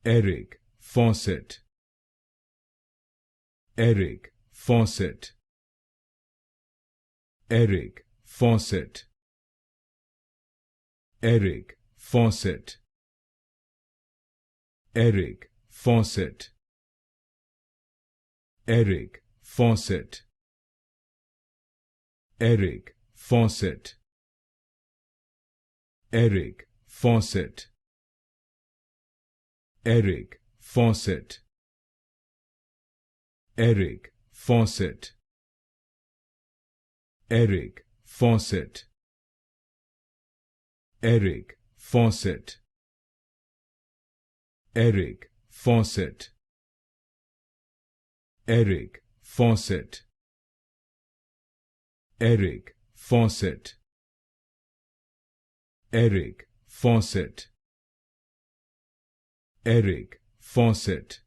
Eric Fawcett, Eric Fawcett, Eric Fawcett, Eric Fawcett, Eric Fawcett, Eric Fawcett, Eric Fawcett, Eric Fawcett, Eric Fawcett, Eric Fawcett, Eric Fawcett, Eric Fawcett, Eric Fawcett, Eric Fawcett, Eric Fawcett, Eric Fawcett, Eric Fawcett,